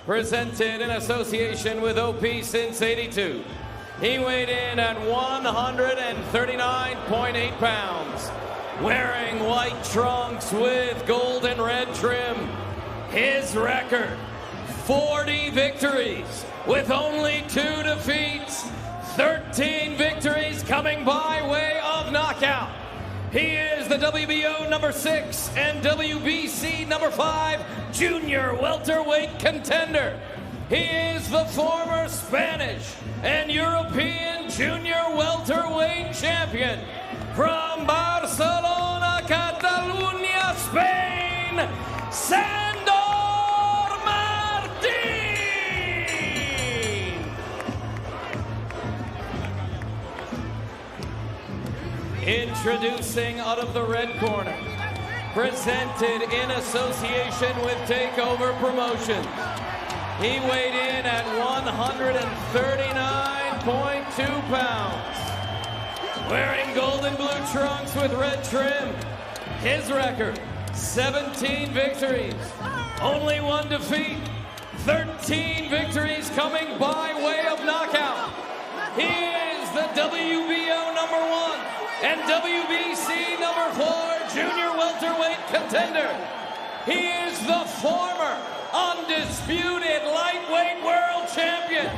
presented in association with OP since '82. He weighed in at 139.8 pounds, wearing white trunks with gold and red trim. His record, 40 victories with only 2 defeats, 13 victories coming by way of knockout. He is the WBO number 6 and WBC number 5 junior welterweight contender. He is the former Spanish and European junior welterweight champion from Barcelona, Catalunya, Spain, Sandor Martin. Introducing out of the red corner, presented in association with Takeover Promotions. He weighed in at 139.2 pounds, wearing gold and blue trunks with red trim. His record, 17 victories, only 1 defeat, 13 victories coming by way of knockout. He is the WBO number 1 and WBC number 4 junior welterweight contender. He is the former undisputed lightweight world champion.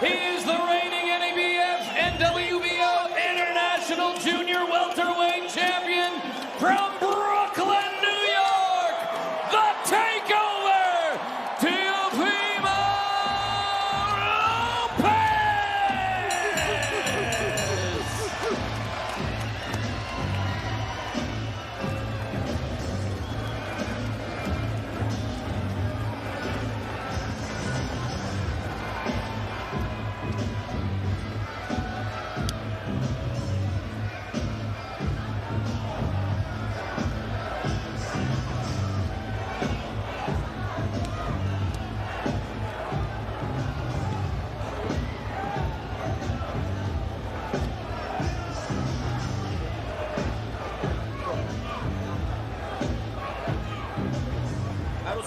He is the reigning NABF and WBO international junior welterweight champion from Brooklyn, New York, the Takeover, Teofimo Lopez.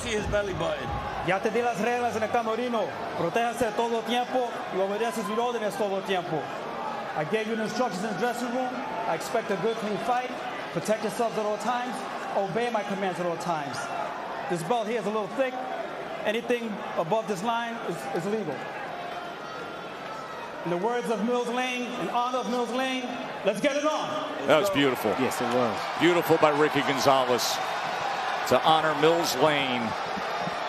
His belly button. Ya te di las reglas en el camerino. Protéjase todo el tiempo y obedece mis órdenes todo el tiempo. I gave you the instructions in the dressing room. I expect a good, clean fight. Protect yourselves at all times. Obey my commands at all times. This belt here is a little thick. Anything above this line is illegal. In the words of Mills Lane, in honor of Mills Lane, let's get it on. That was beautiful. Yes, it was. Beautiful by Ricky Gonzalez to honor Mills Lane,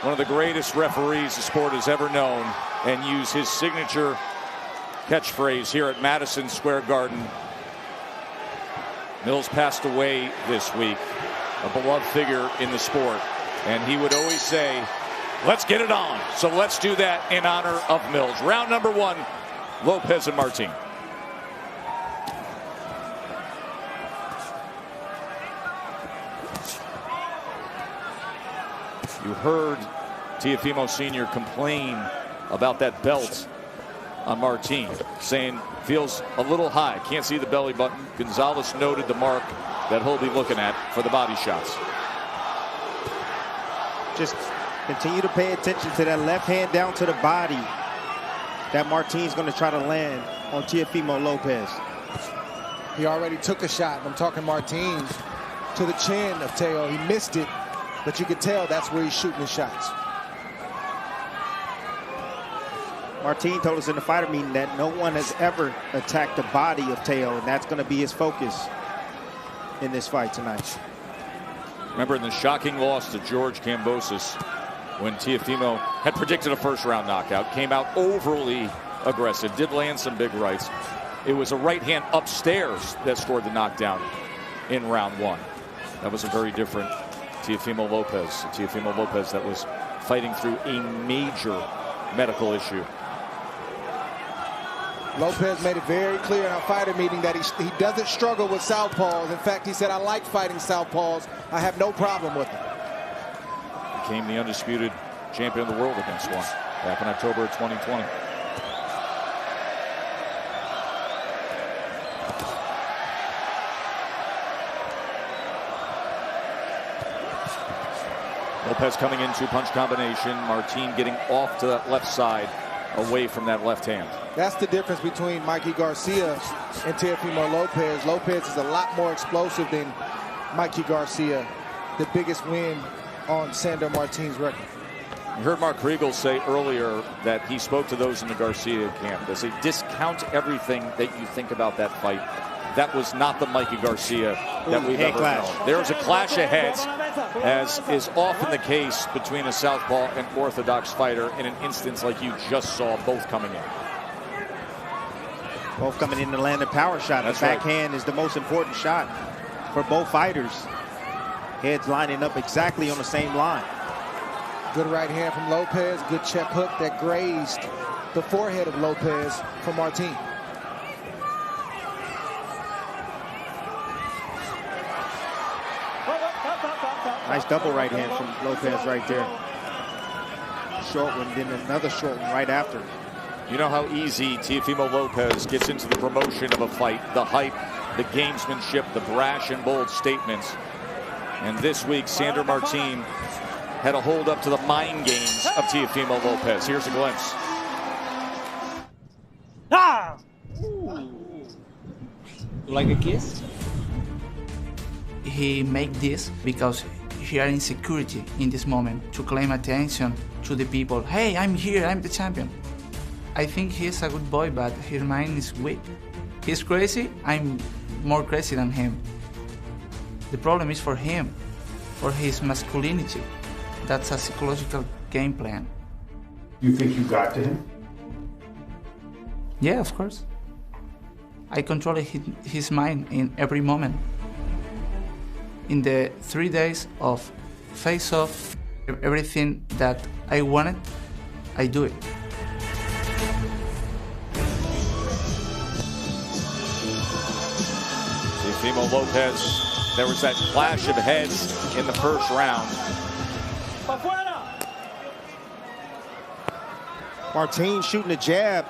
one of the greatest referees the sport has ever known, and use his signature catchphrase here at Madison Square Garden. Mills passed away this week, a beloved figure in the sport, and he would always say, let's get it on. So let's do that in honor of Mills. Round number 1, Lopez and Martin. You heard Teofimo Sr. complain about that belt on Martin, saying feels a little high. Can't see the belly button. Gonzalez noted the mark that he'll be looking at for the body shots. Just continue to pay attention to that left hand down to the body that Martin's going to try to land on Teofimo Lopez. He already took a shot. I'm talking Martin to the chin of Teo. He missed it, but you could tell that's where he's shooting his shots. Martin told us in the fighter meeting that no one has ever attacked the body of Teo, and that's going to be his focus in this fight tonight. Remember in the shocking loss to George Kambosos, when Teofimo had predicted a first-round knockout, came out overly aggressive, did land some big rights. It was a right hand upstairs that scored the knockdown in round 1. That was a very different Teofimo Lopez. Teofimo Lopez that was fighting through a major medical issue. Lopez made it very clear in our fighter meeting that he doesn't struggle with southpaws. In fact, he said, I like fighting southpaws. I have no problem with them. Became the undisputed champion of the world against one back in October of 2020. Lopez coming in two-punch combination. Martin getting off to that left side, away from that left hand. That's the difference between Mikey Garcia and Teofimo Lopez. Lopez is a lot more explosive than Mikey Garcia, the biggest win on Sandor Martin's record. You heard Mark Riegel say earlier that he spoke to those in the Garcia camp. They say discount everything that you think about that fight. That was not the Mikey Garcia that we've ever known. There was a clash of heads, as is often the case between a southpaw and orthodox fighter in an instance like you just saw, both coming in. Both coming in to land a power shot. The backhand is the most important shot for both fighters. Heads lining up exactly on the same line. Good right hand from Lopez. Good check hook that grazed the forehead of Lopez from Martin. Nice double right hand from Lopez right there. Short one, then another short one right after. You know how easy Teofimo Lopez gets into the promotion of a fight, the hype, the gamesmanship, the brash and bold statements. And this week, Sandor Martin had a hold up to the mind games of Teofimo Lopez. Here's a glimpse. Ah! Like a kiss? He make this because he are insecurity in this moment to claim attention to the people. Hey, I'm here, I'm the champion. I think he's a good boy, but his mind is weak. He's crazy, I'm more crazy than him. The problem is for him, for his masculinity. That's a psychological game plan. You think you got to him? Yeah, of course. I control his mind in every moment. In the 3 days of face-off, everything that I wanted, I do it. Teofimo Lopez, there was that clash of heads in the first round. Martin shooting a jab,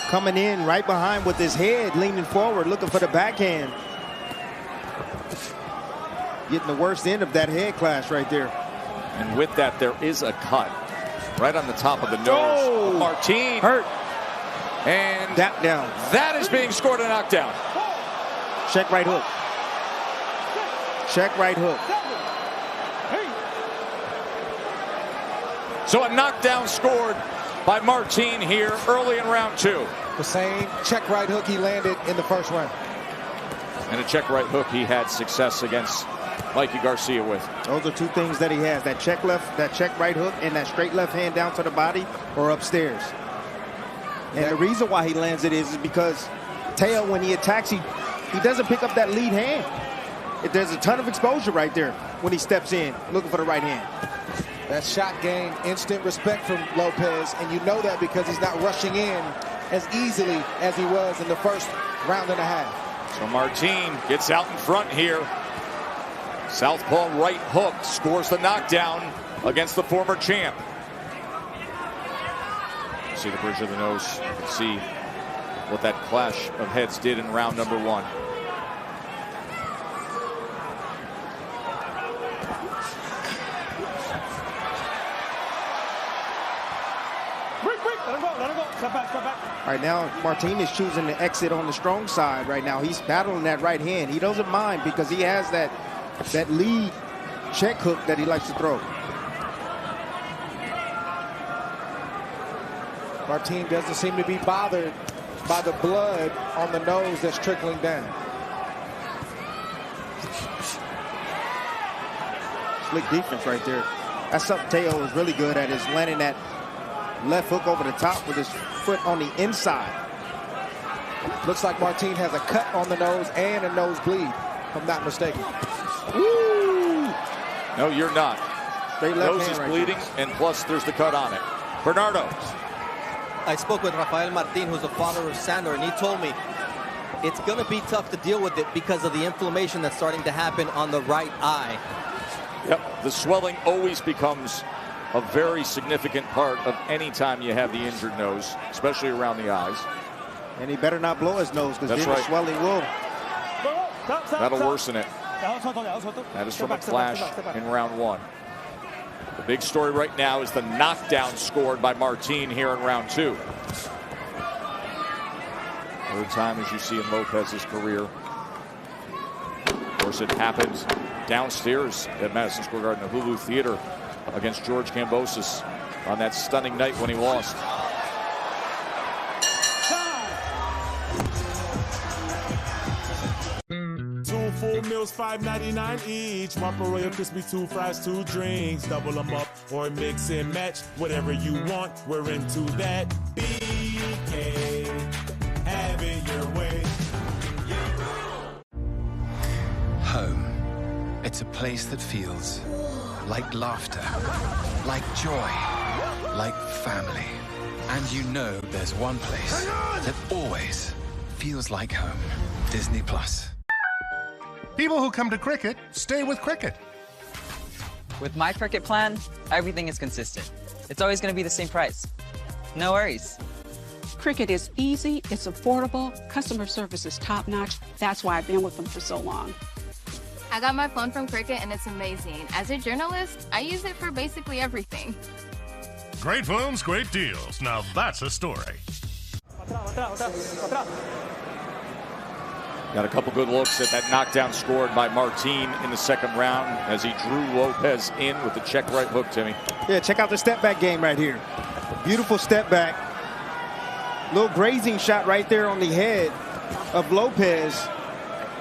coming in right behind with his head, leaning forward, looking for the backhand. Getting the worst end of that head clash right there. And with that, there is a cut right on the top of the nose. Oh, Martin hurt. And that down. That is being scored a knockdown. Check right hook. Check right hook. So a knockdown scored by Martin here early in round two. The same check right hook he landed in the first round. And a check right hook he had success against Mikey Garcia with. Those are two things that he has, that check left, that check right hook, and that straight left hand down to the body or upstairs. And the reason why he lands it is because Teo, when he attacks, he doesn't pick up that lead hand. There's a ton of exposure right there when he steps in, looking for the right hand. That shot gained instant respect from Lopez, and you know that because he's not rushing in as easily as he was in the first round and a half. So Martin gets out in front here. Southpaw right hook scores the knockdown against the former champ. See the bridge of the nose. You can see what that clash of heads did in round number one. Right now, Martin is choosing to exit on the strong side right now. He's battling that right hand. He doesn't mind because he has that lead check hook that he likes to throw. Martin doesn't seem to be bothered by the blood on the nose that's trickling down. Slick defense right there. That's something Teo is really good at, is landing that left hook over the top with his foot on the inside. Looks like Martin has a cut on the nose and a nosebleed, if I'm not mistaken. Woo! No, you're not. Straight left nose hand is right bleeding, there. and plus there's the cut on it. Bernardo. I spoke with Rafael Martin, who's a follower of Sandor, and he told me it's going to be tough to deal with it because of the inflammation that's starting to happen on the right eye. Yep, the swelling always becomes a very significant part of any time you have the injured nose, especially around the eyes. And he better not blow his nose, because then the swelling will. That'll worsen it. That is from a clash in round one. The big story right now is the knockdown scored by Martin here in round 2. Third time, as you see in Lopez's career. Of course, it happened downstairs at Madison Square Garden, the Hulu Theater, against George Kambosos on that stunning night when he lost. Two full meals, $5.99 each. Whopper Royal Crispy, 2 fries, 2 drinks. Double them up or mix and match. Whatever you want, we're into that. BK, have it your way. Home. It's a place that feels like laughter, like joy, like family. And you know there's one place that always feels like home. Disney Plus. People who come to Cricket stay with Cricket. With my Cricket plan, everything is consistent. It's always going to be the same price. No worries. Cricket is easy, it's affordable, customer service is top-notch. That's why I've been with them for so long. I got my phone from Cricket and it's amazing. As a journalist, I use it for basically everything. Great phones, great deals. Now that's a story. Got a couple good looks at that knockdown scored by Martin in the second round as he drew Lopez in with the check right hook, Timmy. Yeah, check out the step back game right here. Beautiful step back. Little grazing shot right there on the head of Lopez.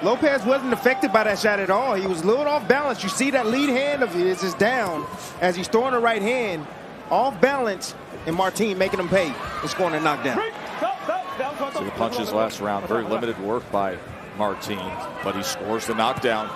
Lopez wasn't affected by that shot at all. He was a little off balance. You see that lead hand of his is down as he's throwing the right hand. Off balance, and Martin making him pay. It's going to knock down. So the punches last round, very limited work by Martin, but he scores the knockdown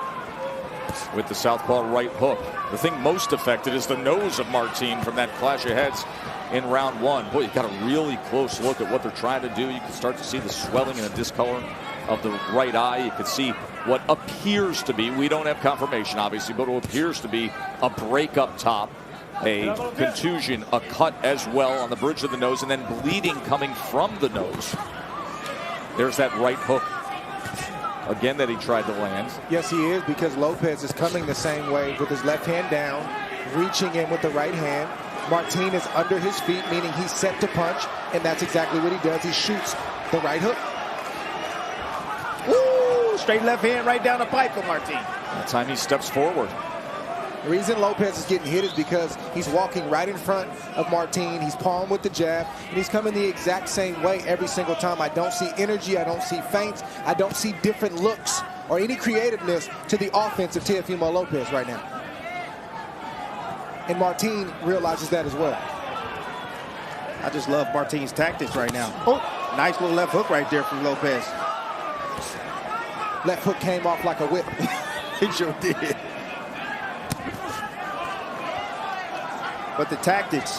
with the southpaw right hook. The thing most affected is the nose of Martin from that clash of heads in round 1. Boy, you got a really close look at what they're trying to do. You can start to see the swelling and the discoloring of the right eye. You can see what appears to be, we don't have confirmation obviously, but what appears to be a break up top, a contusion, a cut as well on the bridge of the nose, and then bleeding coming from the nose. There's that right hook again that he tried to land. Yes, he is, because Lopez is coming the same way with his left hand down, reaching in with the right hand. Martin is under his feet, meaning he's set to punch, and that's exactly what he does. He shoots the right hook. Woo! Straight left hand right down the pipe for Martin. That time he steps forward. The reason Lopez is getting hit is because he's walking right in front of Martin. He's palm with the jab, and he's coming the exact same way every single time. I don't see energy. I don't see feints. I don't see different looks or any creativeness to the offense of Teofimo Lopez right now. And Martin realizes that as well. I just love Martin's tactics right now. Oh, nice little left hook right there from Lopez. Left hook came off like a whip. He sure did. But the tactics,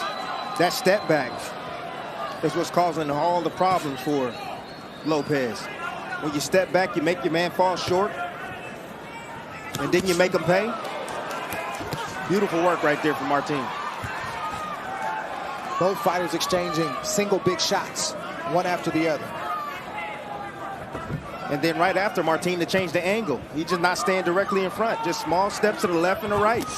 that step back, is what's causing all the problems for Lopez. When you step back, you make your man fall short, and then you make him pay. Beautiful work right there from Martin. Both fighters exchanging single big shots, one after the other. And then right after, Martin to change the angle. He just not staying directly in front, just small steps to the left and the right.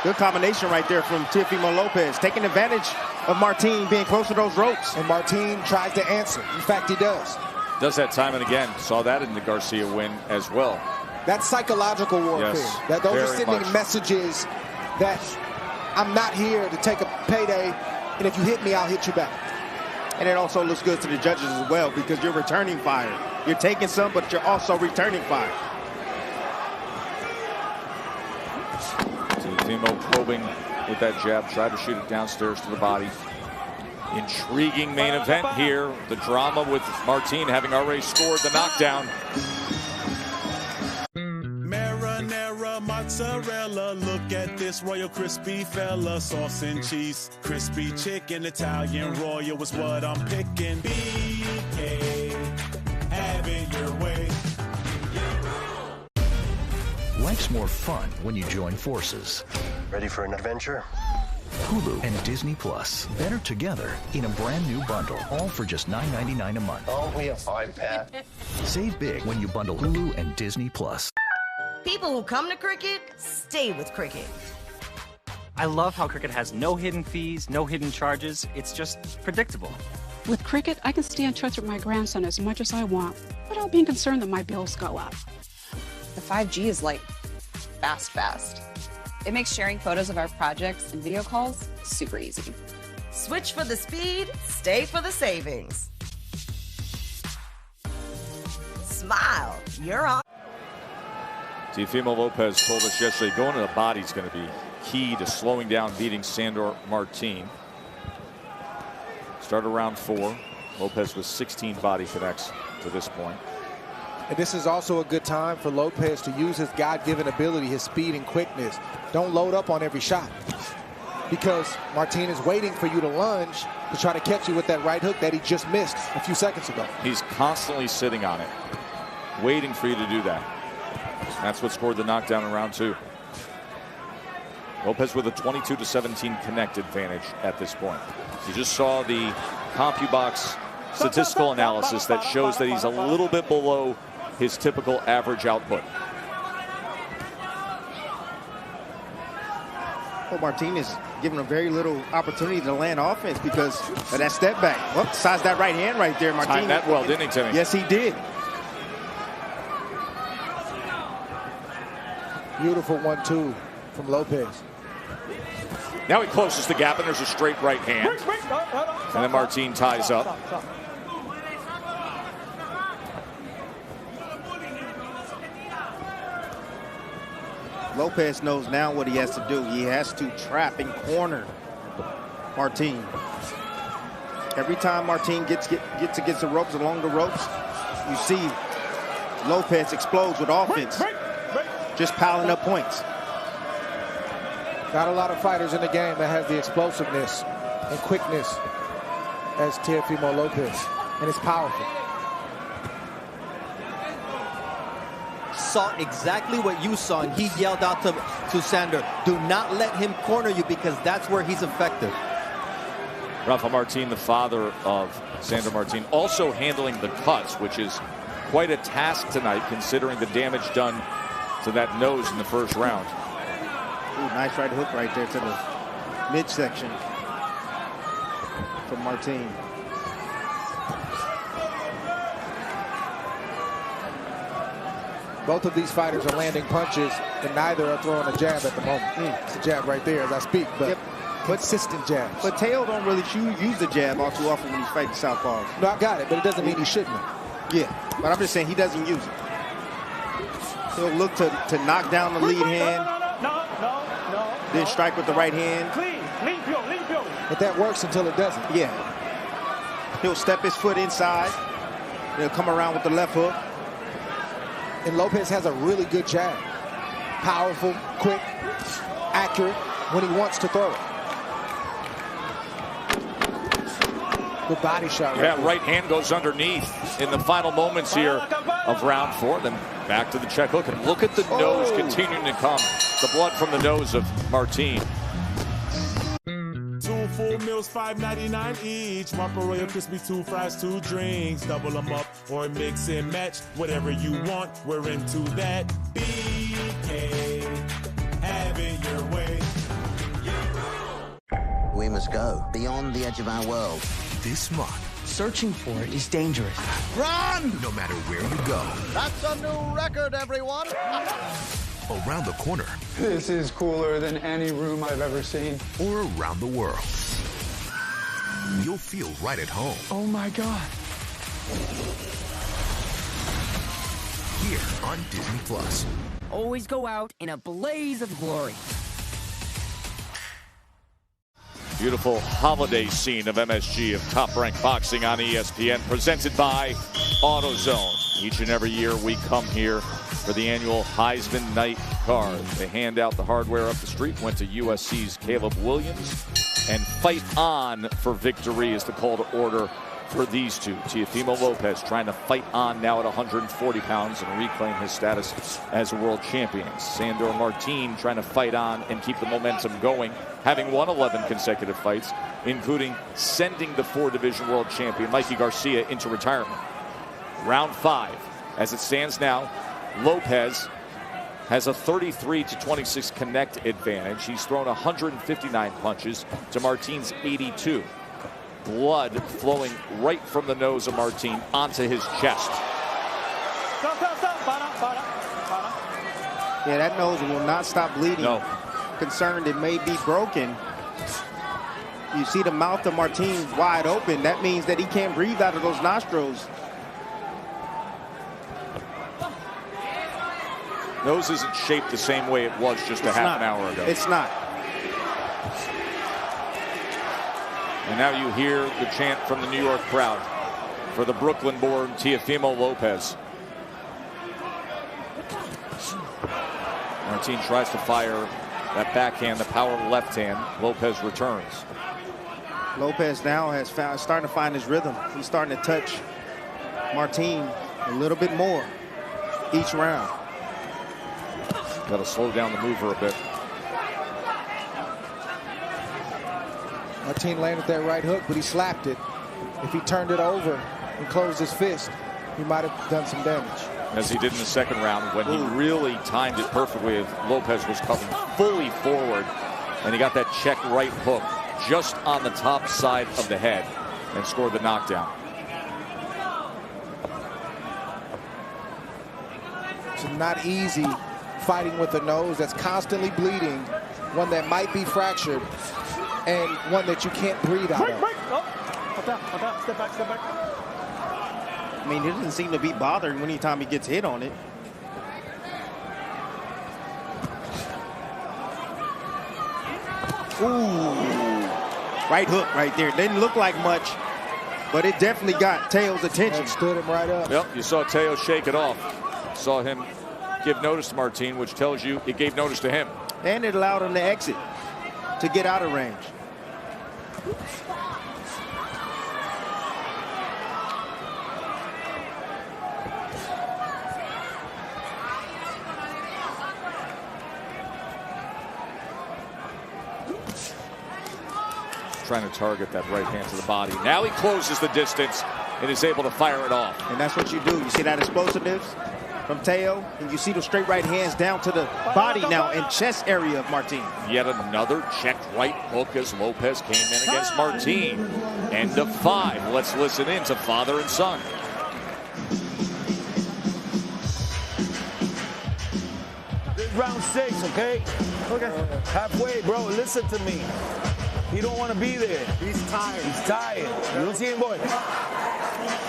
Good combination right there from Teofimo Lopez, taking advantage of Martin being close to those ropes. And Martin tries to answer. In fact, he does. Does that time and again. Saw that in the Garcia win as well. That's psychological warfare. Yes, those are sending messages that I'm not here to take a payday, and if you hit me, I'll hit you back. And it also looks good to the judges as well, because you're returning fire. You're taking some, but you're also returning fire. Teofimo probing with that jab, tried to shoot it downstairs to the body. Intriguing main event here. The drama with Martin having already scored the knockdown. Marinara, mozzarella, look at this royal crispy fella. Sauce and cheese, crispy chicken, Italian royal is what I'm picking. BK, have it your way. Life's more fun when you join forces. Ready for an adventure? Hulu and Disney Plus. Better together in a brand new bundle, all for just $9.99 a month. Oh, we have 5, Pat. Save big when you bundle Hulu and Disney Plus. People who come to cricket stay with cricket. I love how cricket has no hidden fees, no hidden charges. It's just predictable. With cricket, I can stay in touch with my grandson as much as I want without being concerned that my bills go up. The 5G is like fast. It makes sharing photos of our projects and video calls super easy. Switch for the speed, stay for the savings. Smile, you're on. Teofimo Lopez told us yesterday going to the body is going to be key to slowing down, beating Sandor Martin. Started round 4. Lopez with 16 body connects to this point. And this is also a good time for Lopez to use his God-given ability, his speed and quickness. Don't load up on every shot, because Martin is waiting for you to lunge to try to catch you with that right hook that he just missed a few seconds ago. He's constantly sitting on it, waiting for you to do that. That's what scored the knockdown in round 2. Lopez with a 22-17 connect advantage at this point. You just saw the CompuBox statistical analysis that shows that he's a little bit below his typical average output. Well, Martin is given a very little opportunity to land offense because of that step back. Well, sized that right hand right there, Martin. Timed that well, didn't he, Timmy? Yes, he did. Beautiful 1-2 from Lopez. Now he closes the gap, and there's a straight right hand. And then Martin ties up. Lopez knows now what he has to do. He has to trap and corner Martin. Every time Martin gets against the ropes, along the ropes, you see Lopez explodes with offense. Just piling up points. Not a lot of fighters in the game that has the explosiveness and quickness as Teofimo Lopez, and it's powerful. Saw exactly what you saw, and he yelled out to Sandor, do not let him corner you, because that's where he's effective. Rafa Martin, the father of Sandor Martin, also handling the cuts, which is quite a task tonight considering the damage done to that nose in the first round. Ooh, nice right hook right there to the midsection from Martin. Both of these fighters are landing punches, and neither are throwing a jab at the moment. It's a jab right there as I speak, but consistent jabs. But Teo don't really use the jab all too often when he's fighting southpaws. No, I got it, but it doesn't mean he shouldn't have. Yeah, but I'm just saying he doesn't use it. He'll look to knock down the lead hand. Then strike with the right hand. But that works until it doesn't. Yeah. He'll step his foot inside. He'll come around with the left hook. And Lopez has a really good jab. Powerful, quick, accurate when he wants to throw it. Good body shot. Yeah, right hand goes underneath in the final moments here of round 4. Then back to the check hook, and look at the nose continuing to come. The blood from the nose of Martin. 2 full meals, $5.99 each. Whopper Royal Crispy, 2 fries, 2 drinks. Double them up or mix and match. Whatever you want, we're into that. BK, have it your way. We must go beyond the edge of our world. This month, searching for it is dangerous. Run! No matter where you go. That's a new record, everyone. Around the corner. This is cooler than any room I've ever seen. Or around the world. You'll feel right at home. Oh my God. Here on Disney Plus. Always go out in a blaze of glory. Beautiful holiday scene of MSG of Top Rank Boxing on ESPN, presented by AutoZone. Each and every year we come here for the annual Heisman Night card. They hand out the hardware up the street. Went to USC's Caleb Williams. And Fight On for Victory is the call to order for these two. Teofimo Lopez trying to fight on now at 140 pounds and reclaim his status as a world champion. Sandor Martin trying to fight on and keep the momentum going, having won 11 consecutive fights, including sending the 4-division world champion Mikey Garcia into retirement. Round 5. As it stands now, Lopez has a 33-26 connect advantage. He's thrown 159 punches to Martin's 82. Blood flowing right from the nose of Martin onto his chest. Yeah, that nose will not stop bleeding. No. Concerned it may be broken. You see the mouth of Martin wide open. That means that he can't breathe out of those nostrils. Nose isn't shaped the same way it was just a half an hour ago. It's not. And now you hear the chant from the New York crowd for the Brooklyn-born Teofimo Lopez. Martin tries to fire that backhand, the power left hand. Lopez returns. Lopez now has starting to find his rhythm. He's starting to touch Martin a little bit more each round. Got to slow down the mover a bit. Martin landed that right hook, but he slapped it. If he turned it over and closed his fist, he might have done some damage. As he did in the second round when he really timed it perfectly. Lopez was coming fully forward, and he got that check right hook just on the top side of the head and scored the knockdown. It's not easy fighting with a nose that's constantly bleeding, one that might be fractured, and one that you can't breathe out of. Step back, step back. I mean, he doesn't seem to be bothered anytime he gets hit on it. Ooh. Right hook right there. Didn't look like much, but it definitely got Teo's attention. That stood him right up. Yep, you saw Teo shake it off. Saw him give notice to Martin, which tells you it gave notice to him. And it allowed him to exit, to get out of range. Trying to target that right hand to the body. Now he closes the distance and is able to fire it off. And that's what you do. You see that explosiveness from Teo, and you see the straight right hands down to the body now and chest area of Martin. Yet another checked right hook as Lopez came in against Martin. End of 5. Let's listen in to father and son. This is round 6, okay? Okay. Halfway, bro. Listen to me. He don't want to be there. He's tired. He's tired. You don't see him, boy?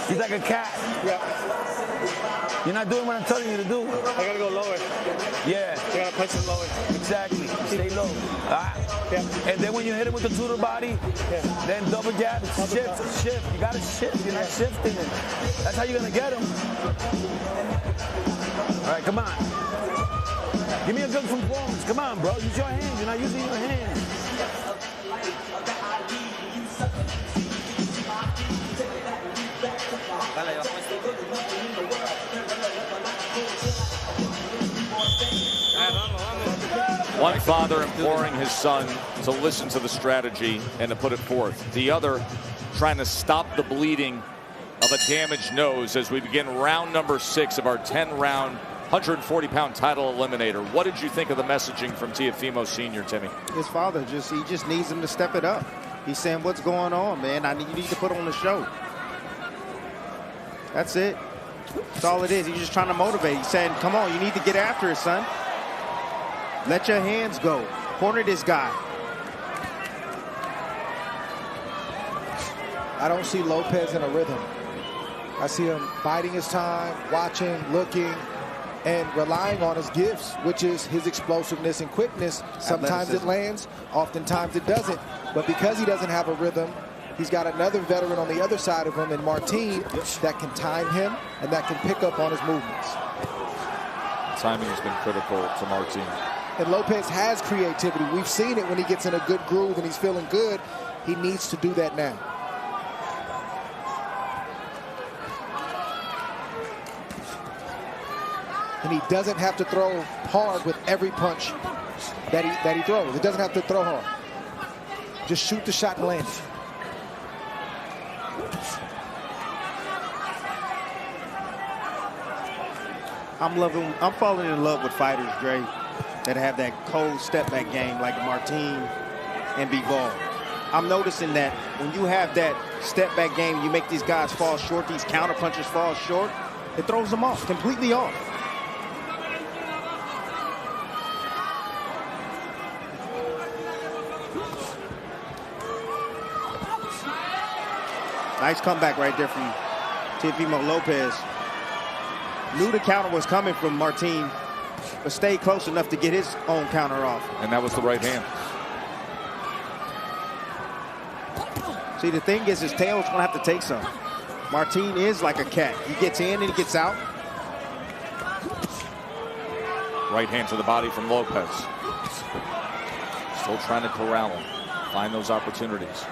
He's like a cat. Yeah. You're not doing what I'm telling you to do. I gotta go lower. Yeah. You gotta punch him lower. Exactly. Stay low. Yeah. And then when you hit him with the 2 to the body, then double jab, shift. You gotta shift. You're not shifting it. That's how you're gonna get him. All right, come on. Give me a good performance. Come on, bro. Use your hands. You're not using your hands. One father imploring his son to listen to the strategy and to put it forth. The other trying to stop the bleeding of a damaged nose as we begin round number 6 of our 10-round, 140-pound title eliminator. What did you think of the messaging from Teofimo Sr., Timmy? His father, he just needs him to step it up. He's saying, what's going on, man? You need to put on the show. That's it. That's all it is. He's just trying to motivate. He's saying, come on, you need to get after it, son. Let your hands go. Corner this guy. I don't see Lopez in a rhythm. I see him biding his time, watching, looking, and relying on his gifts, which is his explosiveness and quickness. Sometimes it lands, oftentimes it doesn't. But because he doesn't have a rhythm, he's got another veteran on the other side of him in Martin that can time him and that can pick up on his movements. Timing has been critical to Martin. And Lopez has creativity. We've seen it when he gets in a good groove and he's feeling good. He needs to do that now. And he doesn't have to throw hard with every punch that he throws. He doesn't have to throw hard. Just shoot the shot and land it. I'm falling in love with fighters, Dre, that have that cold step back game like Martin and Bivol. I'm noticing that when you have that step back game, you make these guys fall short, these counter punches fall short, it throws them off, completely off. Nice comeback right there from Teofimo Lopez. Knew the counter was coming from Martin, but stayed close enough to get his own counter off. And that was the right hand. See, the thing is, his tail's going to have to take some. Martin is like a cat. He gets in and he gets out. Right hand to the body from Lopez. Still trying to corral him, find those opportunities.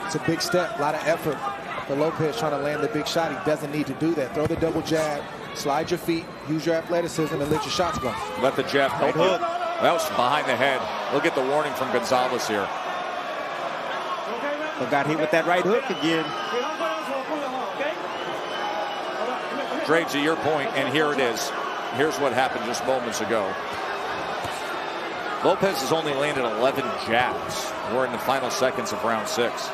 It's a big step, a lot of effort for Lopez trying to land the big shot. He doesn't need to do that. Throw the double jab, slide your feet, use your athleticism, and let your shots go. Let the jab help you. That was behind the head. Look at the warning from Gonzalez here. But got hit with that right hook again. Dre, to your point, and here it is. Here's what happened just moments ago. Lopez has only landed 11 jabs. We're in the final seconds of round 6.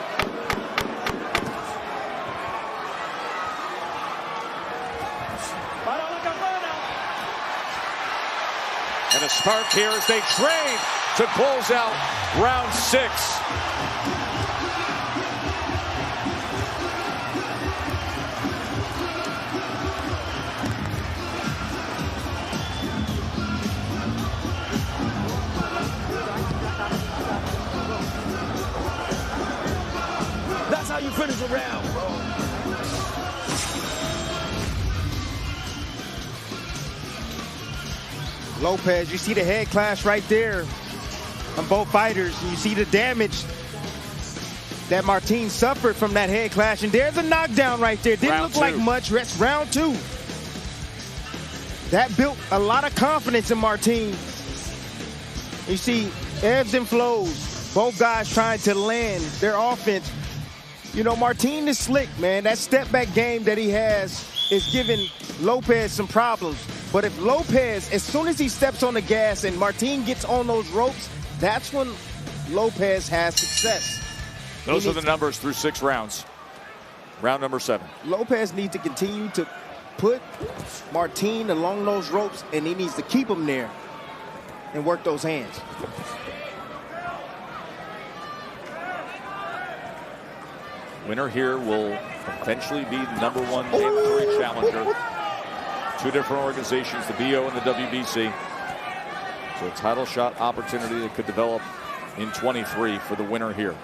And a spark here as they train to close out round 6. That's how you finish a round, bro. Lopez, you see the head clash right there on both fighters. You see the damage that Martin suffered from that head clash. And there's a knockdown right there. Didn't look like much. That's round 2. That built a lot of confidence in Martin. You see ebbs and flows. Both guys trying to land their offense. You know, Martin is slick, man. That step back game that he has is giving Lopez some problems. But if Lopez, as soon as he steps on the gas and Martin gets on those ropes, that's when Lopez has success. Those are the numbers through 6 rounds. Round number 7. Lopez needs to continue to put Martin along those ropes, and he needs to keep him there and work those hands. Winner here will eventually be the #1 mandatory challenger. 2 different organizations, the BO and the WBC. So a title shot opportunity that could develop in 23 for the winner here.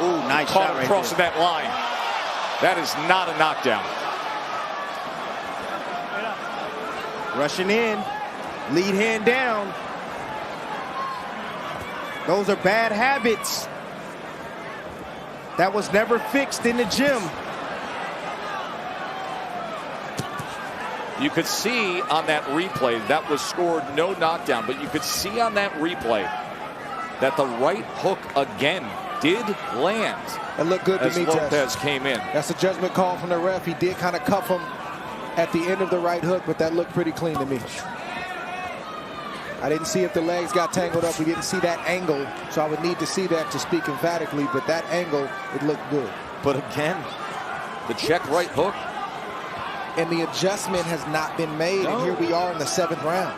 Ooh, nice Caught shot right crossing there. that line. That is not a knockdown. Rushing in, lead hand down. Those are bad habits. That was never fixed in the gym. You could see on that replay that was scored no knockdown, but you could see on that replay that the right hook again did land. It looked good to as me, Lopez came in. That's a judgment call from the ref. He did kind of cuff him at the end of the right hook, but that looked pretty clean to me. I didn't see if the legs got tangled up. We didn't see that angle, so I would need to see that to speak emphatically, but that angle, it looked good. But again, the check right hook. And the adjustment has not been made, and here we are in the 7th round.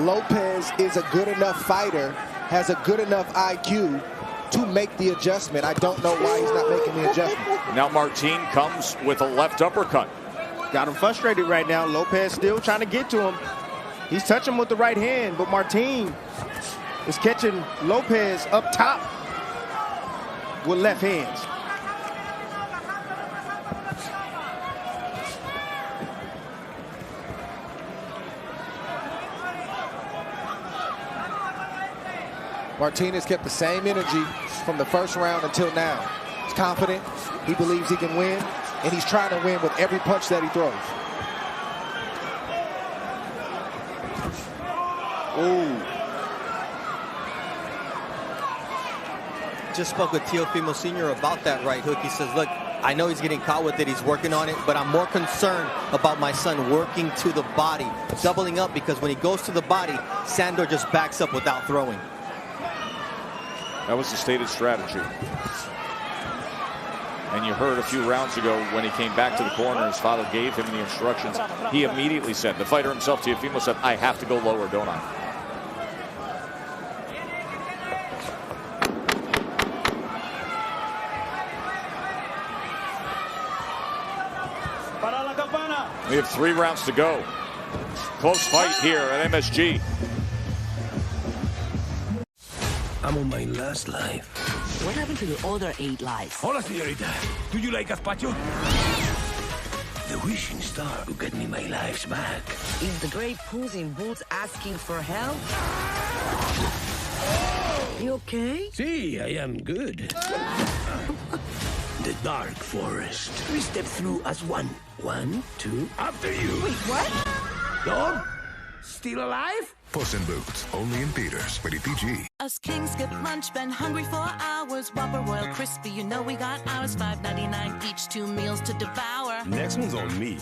Lopez is a good enough fighter, has a good enough IQ to make the adjustment. I don't know why he's not making the adjustment. Now Martin comes with a left uppercut. Got him frustrated right now. Lopez still trying to get to him. He's touching with the right hand, but Martin is catching Lopez up top with left hands. Martin has kept the same energy from the first round until now. He's confident, he believes he can win, and he's trying to win with every punch that he throws. Ooh. Just spoke with Teofimo Sr. about that right hook. He says, look, I know he's getting caught with it. He's working on it, but I'm more concerned about my son working to the body, doubling up, because when he goes to the body, Sandor just backs up without throwing. That was the stated strategy. And you heard a few rounds ago when he came back to the corner, his father gave him the instructions. He immediately said, the fighter himself, Teofimo, said, I have to go lower, don't I? We have 3 rounds to go. Close fight here at MSG. I'm on my last life. What happened to the other 8 lives? Hola, señorita. Do you like gazpacho? The wishing star will get me my lives back. Is the great Puss in Boots asking for help? You okay? See, I am good. The dark forest. We step through as one. 1, 2, after you. Wait, what? Dog? Still alive? Puss in Boots, only in theaters. Rated PG. Us kings skip lunch, been hungry for hours. Whopper, Royal, Crispy, you know we got ours. $5.99 each, 2 meals to devour. Next one's on me.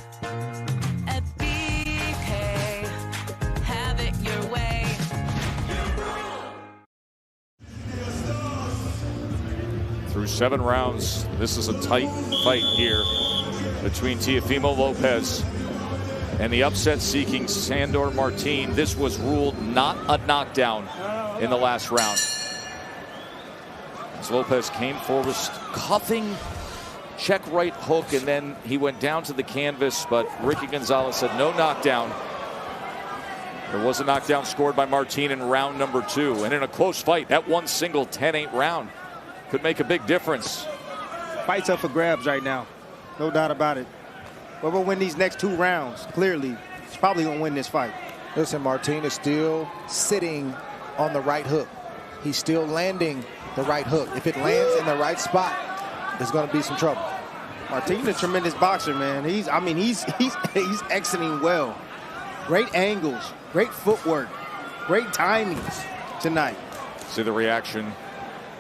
At BK, have it your way. Through 7 rounds, this is a tight fight here between Teofimo Lopez and the upset-seeking Sandor Martin. This was ruled not a knockdown in the last round. As Lopez came forward, cuffing, check right hook, and then he went down to the canvas, but Ricky Gonzalez said no knockdown. There was a knockdown scored by Martin in round number 2. And in a close fight, that one single 10-8 round could make a big difference. Fight's up for grabs right now. No doubt about it. Whoever win these next 2 rounds, clearly, is probably going to win this fight. Listen, Martin is still sitting on the right hook. He's still landing the right hook. If it lands in the right spot, there's going to be some trouble. Martin's a tremendous boxer, man. He's exiting well. Great angles, great footwork, great timings tonight. See the reaction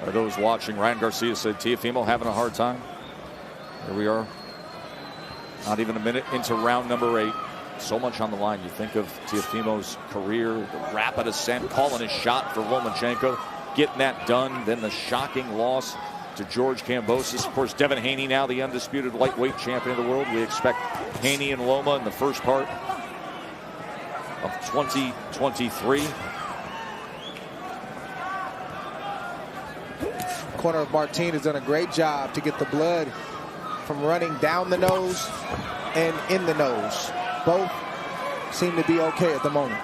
of those watching. Ryan Garcia said Teofimo having a hard time. Here we are. Not even a minute into round number 8. So much on the line. You think of Teofimo's career, the rapid ascent, calling his shot for Lomachenko, getting that done. Then the shocking loss to George Kambosos. Of course, Devin Haney now the undisputed lightweight champion of the world. We expect Haney and Loma in the first part of 2023. Corner of Martin has done a great job to get the blood from running down the nose and in the nose. Both seem to be okay at the moment.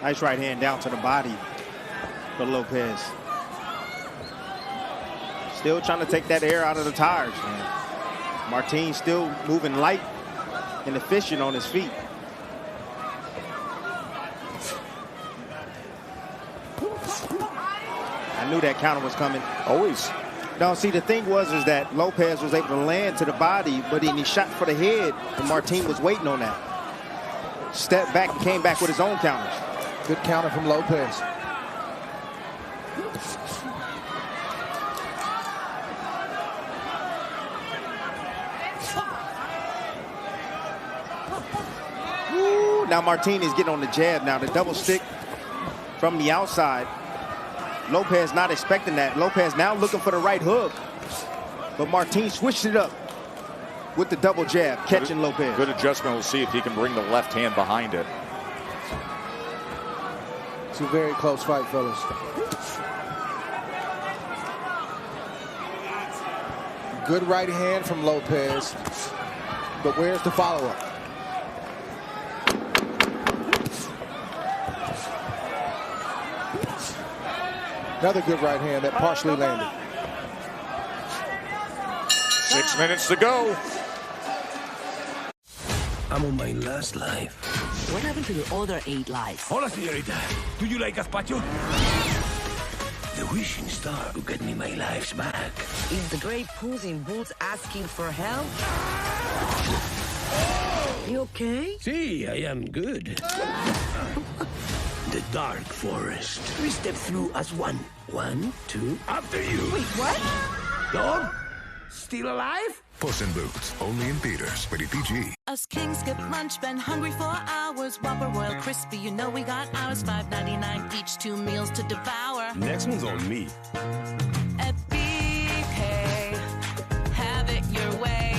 Nice right hand down to the body for Lopez. Still trying to take that air out of the tires, man. Martin still moving light and efficient on his feet. I knew that counter was coming. Always. No, see, the thing was is that Lopez was able to land to the body, but then he shot for the head, and Martin was waiting on that. Stepped back and came back with his own counters. Good counter from Lopez. Woo, now Martin is getting on the jab now. The double stick from the outside. Lopez not expecting that. Lopez now looking for the right hook. But Martin switched it up with the double jab, catching Lopez. Good adjustment. We'll see if he can bring the left hand behind it. It's a very close fight, fellas. Good right hand from Lopez. But where's the follow-up? Another good right hand that partially landed. 6 minutes to go. I'm on my last life. What happened to the other 8 lives? Hola, señorita. Do you like gazpacho? the wishing star to get me my lives back. Is the great Pussing Boots asking for help? You okay? See, I am good. The Dark Forest. We step through as one. 1, 2, after you. Wait, what? Dog? Still alive? Puss in Boots, only in theaters. Rated PG. Us kings skip lunch, been hungry for hours. Whopper, Royal, Crispy, you know we got ours. $5.99 each, 2 meals to devour. Next one's on me. At BK, have it your way.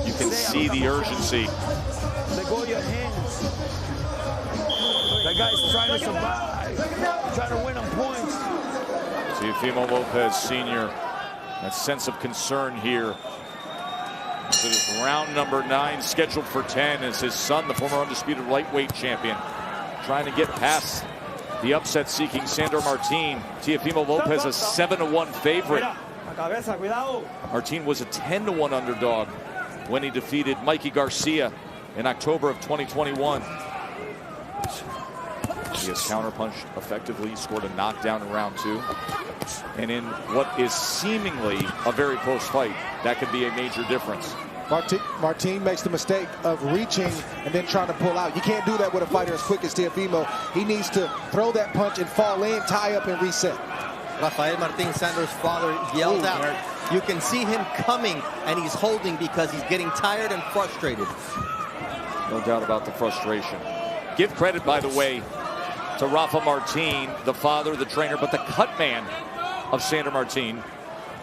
You can see the urgency. Let go of your hands. That guy's trying to survive, trying to win on points. Teofimo Lopez Sr., that sense of concern here. This is round number 9, scheduled for 10, as his son, the former undisputed lightweight champion, trying to get past the upset-seeking Sandor Martin. Teofimo Lopez, a 7-1 favorite. Martin was a 10-1 underdog when he defeated Mikey Garcia in October of 2021. He has counterpunched effectively, scored a knockdown in round 2. And in what is seemingly a very close fight, that could be a major difference. Martin makes the mistake of reaching and then trying to pull out. You can't do that with a fighter as quick as Teofimo. He needs to throw that punch and fall in, tie up, and reset. Rafael Martin, Sandor's father, yelled out. You can see him coming, and he's holding because he's getting tired and frustrated. No doubt about the frustration. Give credit, by the way, to Rafa Martin, the father, the trainer, but the cut man of Sandor Martin,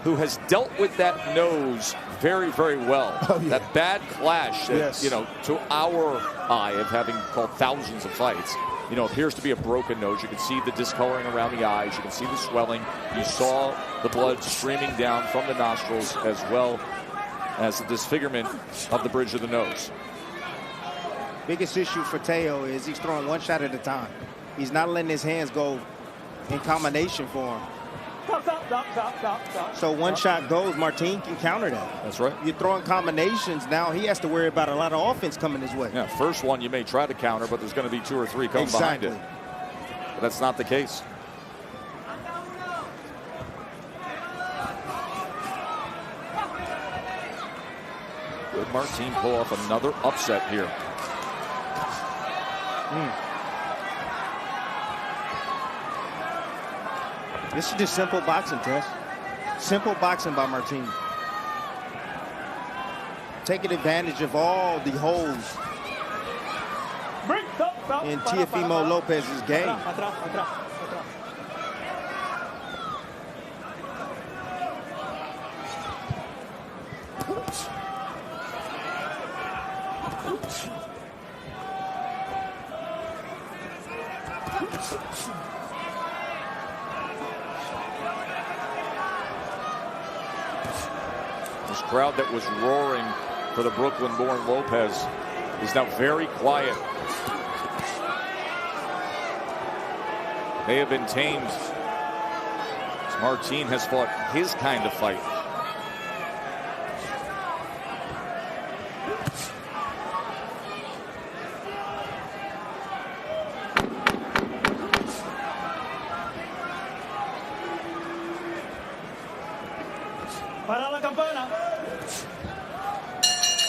who has dealt with that nose very, very well. Oh, yeah. That bad clash that, yes, you know, to our eye of having called thousands of fights, you know, appears to be a broken nose. You can see the discoloring around the eyes. You can see the swelling. You saw the blood streaming down from the nostrils, as well as the disfigurement of the bridge of the nose. Biggest issue for Teo is he's throwing one shot at a time. He's not letting his hands go in combination for him. So one shot goes, Martin can counter that. That's right. You're throwing combinations, now he has to worry about a lot of offense coming his way. Yeah, first one you may try to counter, but there's going to be 2 or 3 coming behind it. But that's not the case. Would Martin pull off another upset here? This is just simple boxing, Tess. Simple boxing by Martin. Taking advantage of all the holes in Teofimo Lopez's game. This crowd that was roaring for the Brooklyn-born Lopez is now very quiet. They have been tamed. Martin has fought his kind of fight.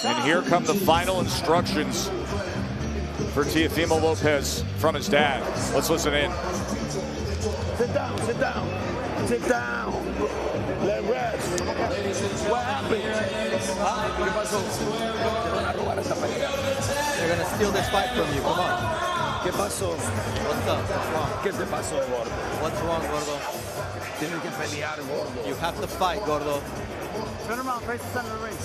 And here come the final instructions for Teofimo Lopez from his dad. Let's listen in. Sit down, sit down, sit down. Let rest. What happened? They're going to steal this fight from you. Come on. ¿Qué pasó? What's up? What's wrong? ¿Qué te pasó, gordo? What's wrong, gordo? Tienes que pelear, gordo. You have to fight, gordo. Turn around, face the center of the ring.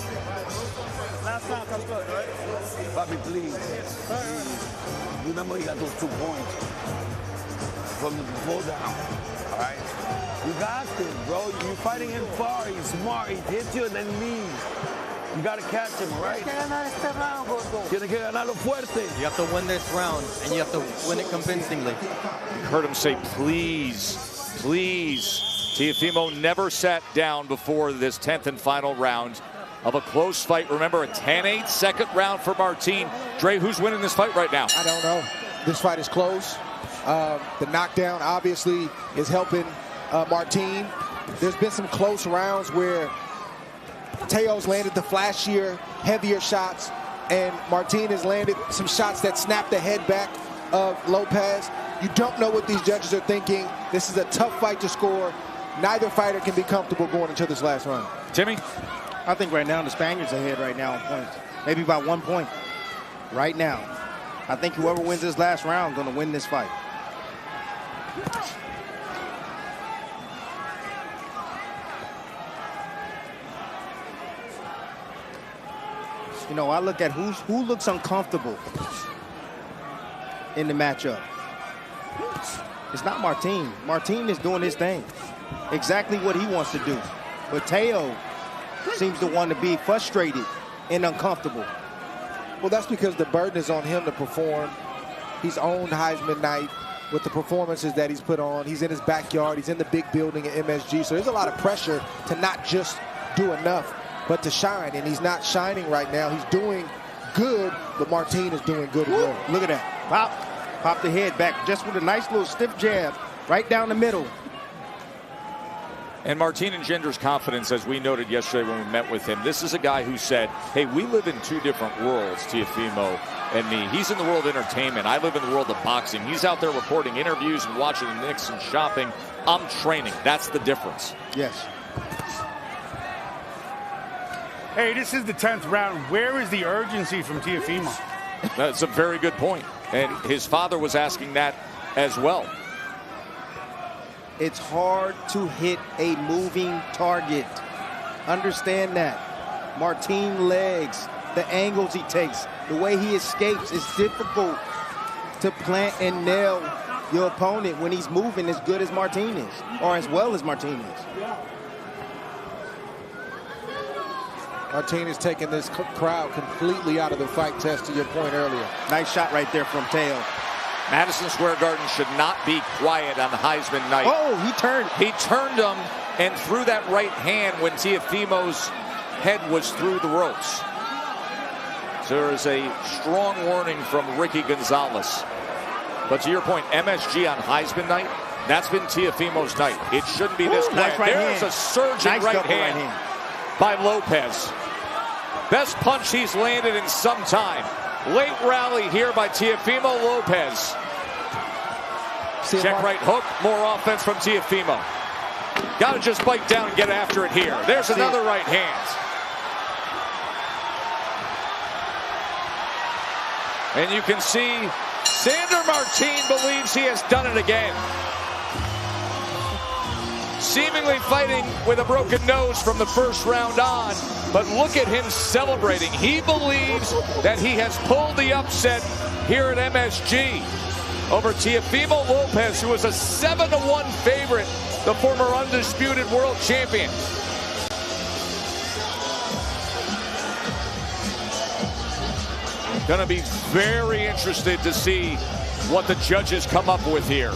Last time comes good, right? Papi, please. Remember, you got those 2 points from the pull down. All right? You got this, bro. You're fighting him far. He's smart. He hits you and then leaves. You got to catch him, right? Tienes que ganarlo fuerte. You have to win this round, and you have to win it convincingly. You heard him say, please, please. Teofimo never sat down before this 10th and final round of a close fight. Remember, a 10-8 second round for Martin. Dre, who's winning this fight right now? I don't know. This fight is close. The knockdown obviously is helping Martin. There's been some close rounds where Teo's landed the flashier, heavier shots, and Martin has landed some shots that snap the head back of Lopez. You don't know what these judges are thinking. This is a tough fight to score. Neither fighter can be comfortable going into this last round. Timmy? I think right now the Spaniard's ahead right now on points. Maybe by 1 point. Right now. I think whoever wins this last round is going to win this fight. You know, I look at who looks uncomfortable in the matchup. It's not Martin. Martin is doing his thing. Exactly what he wants to do. But Teo seems the one to be frustrated and uncomfortable. Well, that's because the burden is on him to perform. He's owned Heisman night with the performances that he's put on. He's in his backyard. He's in the big building at MSG. So there's a lot of pressure to not just do enough, but to shine. And he's not shining right now. He's doing good, but Martin is doing good as well. Look at that. Pop the head back just with a nice little stiff jab right down the middle. And Martin engenders confidence, as we noted yesterday when we met with him. This is a guy who said, hey, we live in two different worlds, Teofimo and me. He's in the world of entertainment. I live in the world of boxing. He's out there reporting interviews and watching the Knicks and shopping. I'm training. That's the difference. Yes. Hey, this is the 10th round. Where is the urgency from Teofimo? That's a very good point. And his father was asking that as well. It's hard to hit a moving target. Understand that. Martin legs, the angles he takes, the way he escapes, it's difficult to plant and nail your opponent when he's moving as good as Martin is, or as well as Martin is. Martin is taking this crowd completely out of the fight test, to your point earlier. Nice shot right there from Teo. Madison Square Garden should not be quiet on Heisman night. Oh, he turned. He turned him and threw that right hand when Teofimo's head was through the ropes. So there is a strong warning from Ricky Gonzalez. But to your point, MSG on Heisman night, that's been Teofimo's night. It shouldn't be this quiet. Nice right There's hand. a surging Nice right hand by Lopez. Best punch he's landed in some time. Late rally here by Teofimo Lopez. Check right hook, more offense from Teofimo. Got to just bite down and get after it here. There's another right hand. And you can see Sander Martin believes he has done it again. Seemingly fighting with a broken nose from the first round on, but look at him celebrating. He believes that he has pulled the upset here at MSG over Teofimo Lopez, who is a 7-1 favorite, the former undisputed world champion. Gonna be very interested to see what the judges come up with here.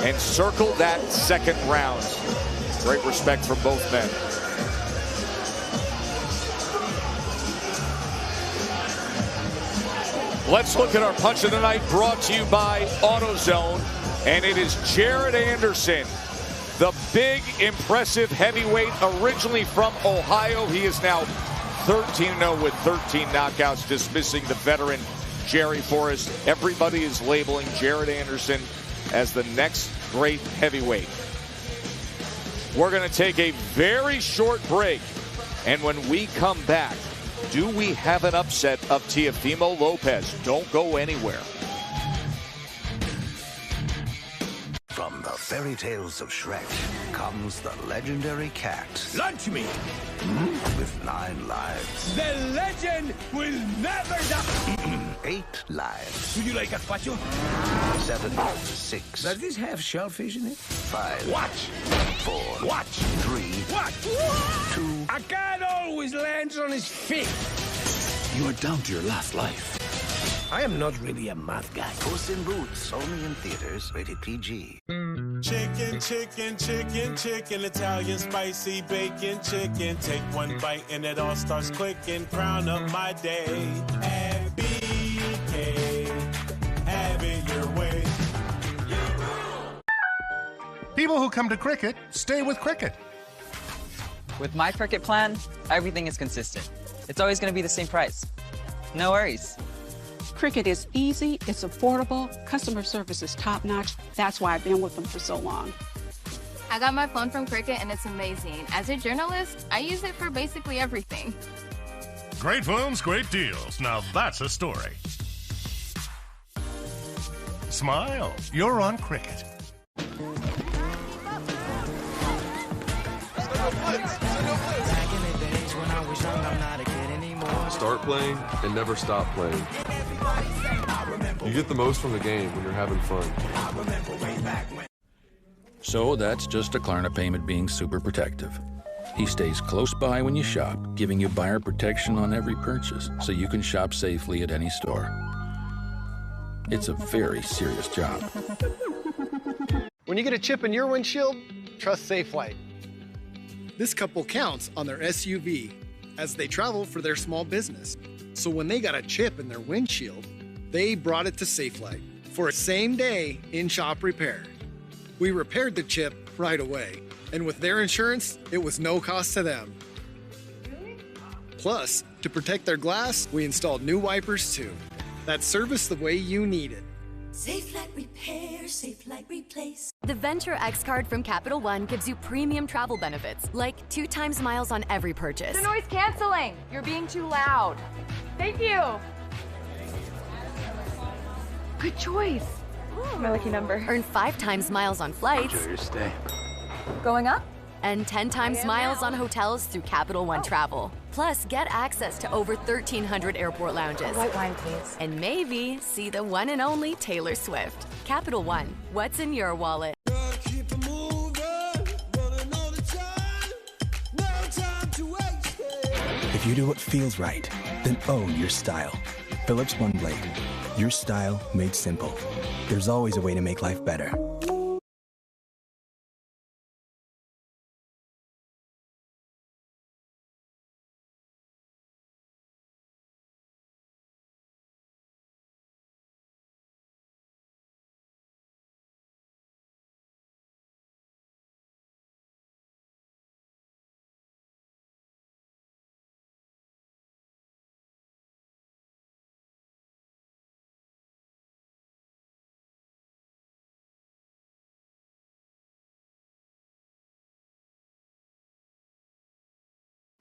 And circle that second round. Great respect from both men. Let's look at our punch of the night, brought to you by AutoZone. And it is Jared Anderson, the big, impressive heavyweight, originally from Ohio. He is now 13-0 with 13 knockouts, dismissing the veteran Jerry Forrest. Everybody is labeling Jared Anderson as the next great heavyweight. We're going to take a very short break. And when we come back, do we have an upset of Teofimo Lopez? Don't go anywhere. From the fairy tales of Shrek comes the legendary cat. Lunch meat. With 9 lives. The legend will never die. 8 lives. Would you like gazpacho? 7, 6. Does this have shellfish in it? 5. Watch. 4. Watch. 3. Watch. 2. A cat always lands on his feet. You are down to your last life. I am not really a math guy. Puss in Boots, only in theaters, rated PG. Chicken, chicken, chicken, chicken, Italian spicy bacon chicken. Take one bite and it all starts clicking. Crown up my day. At BK, have it People who come to Cricket stay with Cricket. With my Cricket plan, everything is consistent. It's always going to be the same price. No worries. Cricket is easy, it's affordable, customer service is top-notch. That's why I've been with them for so long. I got my phone from Cricket and it's amazing. As a journalist, I use it for basically everything. Great phones, great deals. Now that's a story. Smile. You're on Cricket. Start playing and never stop playing. You get the most from the game when you're having fun. So that's just a Klarna payment being super protective. He stays close by when you shop, giving you buyer protection on every purchase, so you can shop safely at any store. It's a very serious job. When you get a chip in your windshield, trust SafeLight. This couple counts on their SUV as they travel for their small business. So when they got a chip in their windshield, they brought it to SafeLight for a same-day in-shop repair. We repaired the chip right away, and with their insurance, it was no cost to them. Plus, to protect their glass, we installed new wipers too. That's service the way you need it. SafeLight Repair, SafeLight Replace. The Venture X card from Capital One gives you premium travel benefits, like 2 times miles on every purchase. The noise canceling. You're being too loud. Thank you. Good choice. Ooh, my lucky number. Earn 5 times miles on flights. Enjoy your stay. Going up? And 10 times miles on hotels through Capital One Travel. Plus, get access to over 1,300 airport lounges. White wine, please. And maybe see the one and only Taylor Swift. Capital One, what's in your wallet? If you do what feels right, then own your style. Philips One Blade. Your style made simple. There's always a way to make life better.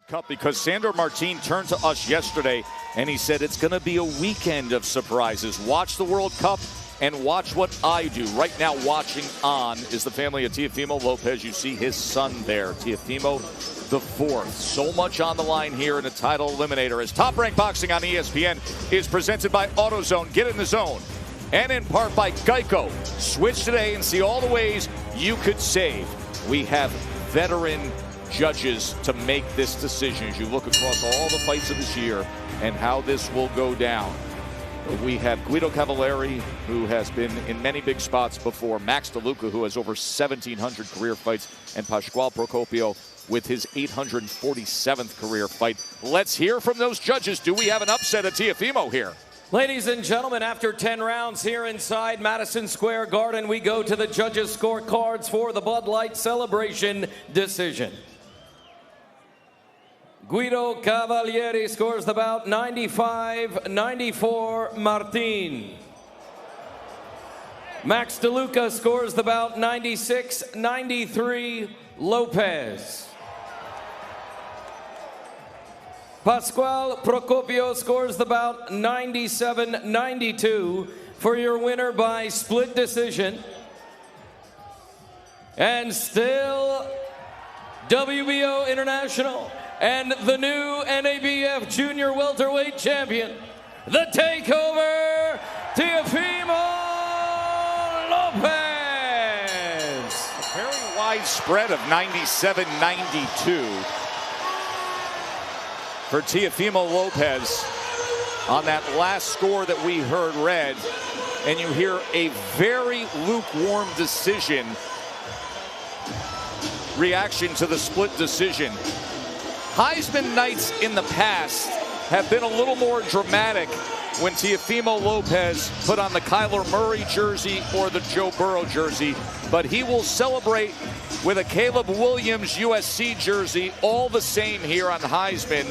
Cup because Sandor Martin turned to us yesterday and he said it's going to be a weekend of surprises. Watch the World Cup and watch what I do. Right now watching on is the family of Teofimo Lopez. You see his son there, Teofimo the fourth. So much on the line here in a title eliminator as Top Rank Boxing on ESPN is presented by AutoZone. Get in the zone. And in part by Geico. Switch today and see all the ways you could save. We have veteran judges to make this decision as you look across all the fights of this year and how this will go down. We have Guido Cavalieri, who has been in many big spots before, Max DeLuca, who has over 1,700 career fights, and Pasquale Procopio with his 847th career fight. Let's hear from those judges. Do we have an upset at Teofimo here? Ladies and gentlemen, after 10 rounds here inside Madison Square Garden, we go to the judges' scorecards for the Bud Light Celebration decision. Guido Cavalieri scores the bout 95-94 Martin. Max DeLuca scores the bout 96-93 Lopez. Pasquale Procopio scores the bout 97-92 for your winner by split decision. And still WBO International and the new NABF Junior Welterweight Champion, the Takeover, Teofimo Lopez. A very wide spread of 97-92 for Teofimo Lopez on that last score that we heard read. And you hear a very lukewarm decision reaction to the split decision. Heisman nights in the past have been a little more dramatic when Teofimo Lopez put on the Kyler Murray jersey or the Joe Burrow jersey, but he will celebrate with a Caleb Williams USC jersey, all the same here on Heisman.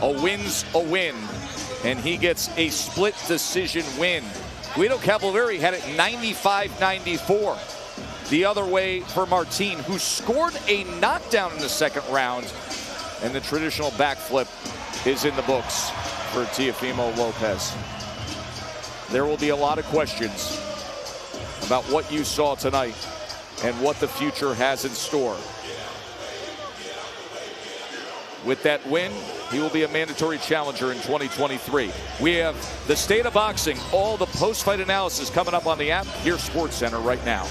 A win's a win, and he gets a split decision win. Guido Cavalieri had it 95-94. The other way for Martin, who scored a knockdown in the second round, and the traditional backflip is in the books for Teofimo Lopez. There will be a lot of questions about what you saw tonight and what the future has in store. With that win, he will be a mandatory challenger in 2023. We have the state of boxing, all the post-fight analysis coming up on the app. Here's SportsCenter right now.